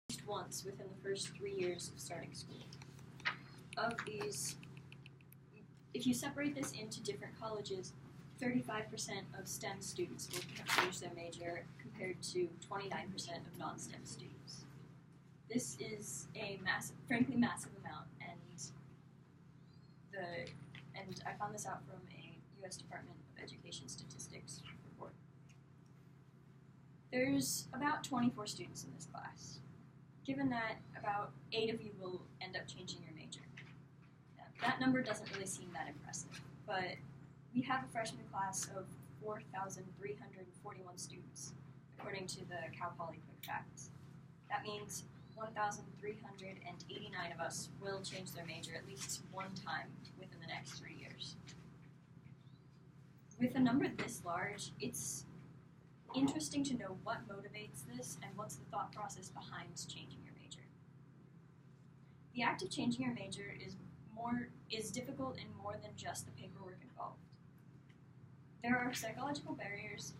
least once within the first 3 years of starting school. Of these, if you separate this into different colleges, 35% of STEM students will have changed their major compared to 29% of non-STEM students. This is a frankly massive amount, and I found this out from a U.S. Department of Education statistics report. There's about 24 students in this class. Given that about 8 of you will end up changing your major. Now, that number doesn't really seem that impressive, but we have a freshman class of 4,341 students, according to the Cal Poly Quick Facts. That means 1,389 of us will change their major at least one time within the next 3 years. With a number this large, it's interesting to know what motivates this and what's the thought process behind changing your major. The act of changing your major is difficult in more than just the paperwork involved. There are psychological barriers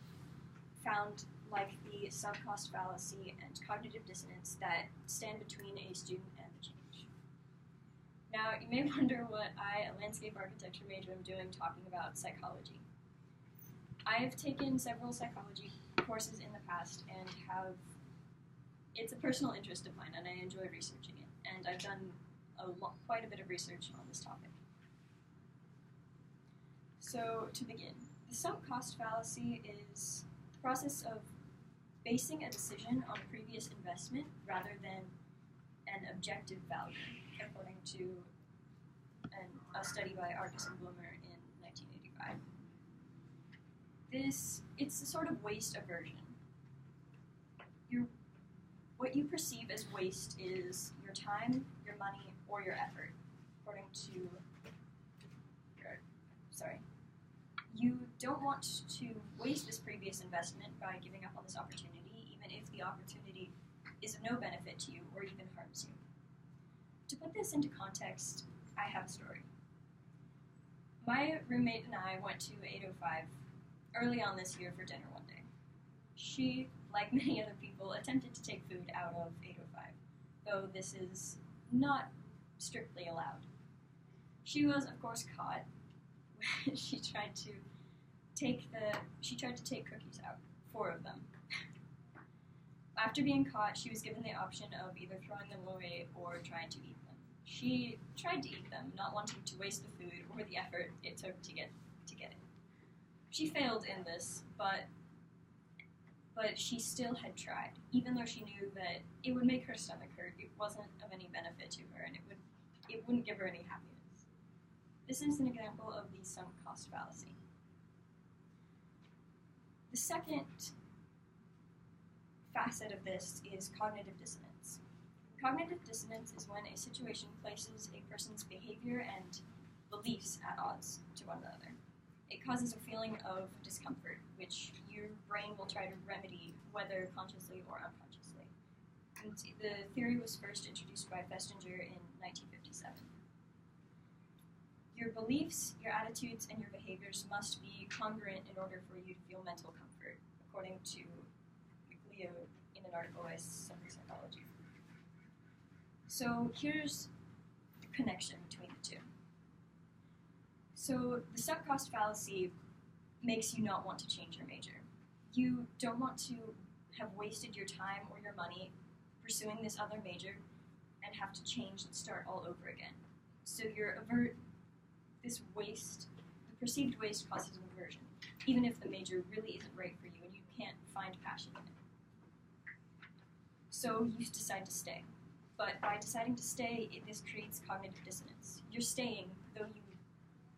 found like the sunk cost fallacy and cognitive dissonance that stand between a student and the change. Now, you may wonder what I, a landscape architecture major, am doing talking about psychology. I have taken several psychology courses in the past and it's a personal interest of mine and I enjoy researching it, and I've done quite a bit of research on this topic. So, to begin, the sunk cost fallacy is the process of basing a decision on a previous investment rather than an objective value, according to a study by Argus and Bloomer in 1985. It's a sort of waste aversion. What you perceive as waste is your time, your money, or your effort, according to You don't want to waste this previous investment by giving up on this opportunity, even if the opportunity is of no benefit to you or even harms you. To put this into context, I have a story. My roommate and I went to 805 early on this year for dinner one day. She, like many other people, attempted to take food out of 805, though this is not strictly allowed. She was, of course, caught. She tried to take cookies out, 4 of them. After being caught, she was given the option of either throwing them away or trying to eat them. She tried to eat them, not wanting to waste the food or the effort it took to get it. She failed in this, but she still had tried, even though she knew that it would make her stomach hurt. It wasn't of any benefit to her, and it wouldn't give her any happiness. This is an example of the sunk cost fallacy. The second facet of this is cognitive dissonance. Cognitive dissonance is when a situation places a person's behavior and beliefs at odds to one another. It causes a feeling of discomfort, which your brain will try to remedy, whether consciously or unconsciously. And the theory was first introduced by Festinger in 1957. Your beliefs, your attitudes, and your behaviors must be congruent in order for you to feel mental comfort, according to McLeod in an article by Simple Psychology. So here's the connection between the two. So the sunk cost fallacy makes you not want to change your major. You don't want to have wasted your time or your money pursuing this other major and have to change and start all over again. So this waste, the perceived waste causes an aversion, even if the major really isn't right for you and you can't find passion in it. So you decide to stay. But by deciding to stay, this creates cognitive dissonance. You're staying, though you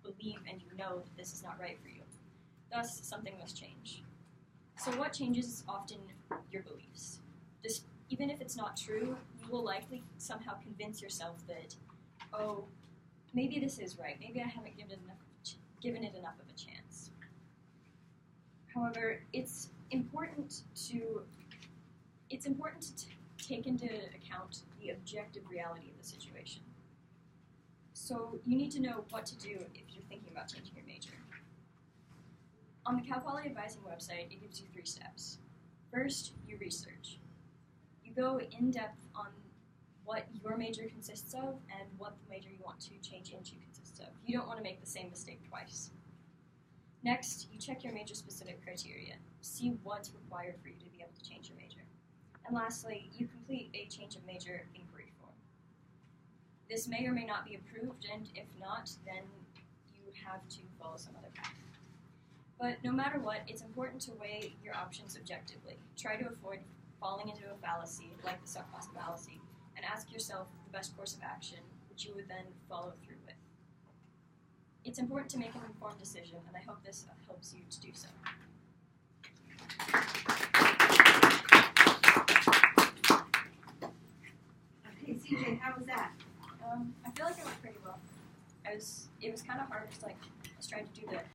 believe and you know that this is not right for you. Thus, something must change. So what changes is often your beliefs. Even if it's not true, you will likely somehow convince yourself that, oh, maybe this is right. Maybe I haven't given it enough of a chance. However, it's important to take into account the objective reality of the situation. So you need to know what to do if you're thinking about changing your major. On the Cal Poly Advising website, it gives you 3 steps. First, you research. You go in depth on what your major consists of and what the major you want to change into consists of. You don't want to make the same mistake twice. Next, you check your major-specific criteria. See what's required for you to be able to change your major. And lastly, you complete a change of major inquiry form. This may or may not be approved, and if not, then you have to follow some other path. But no matter what, it's important to weigh your options objectively. Try to avoid falling into a fallacy, like the sunk cost fallacy, and ask yourself the best course of action, which you would then follow through with. It's important to make an informed decision, and I hope this helps you to do so. Okay, CJ, how was that? I feel like it went pretty well. It was kind of hard because I was trying to do the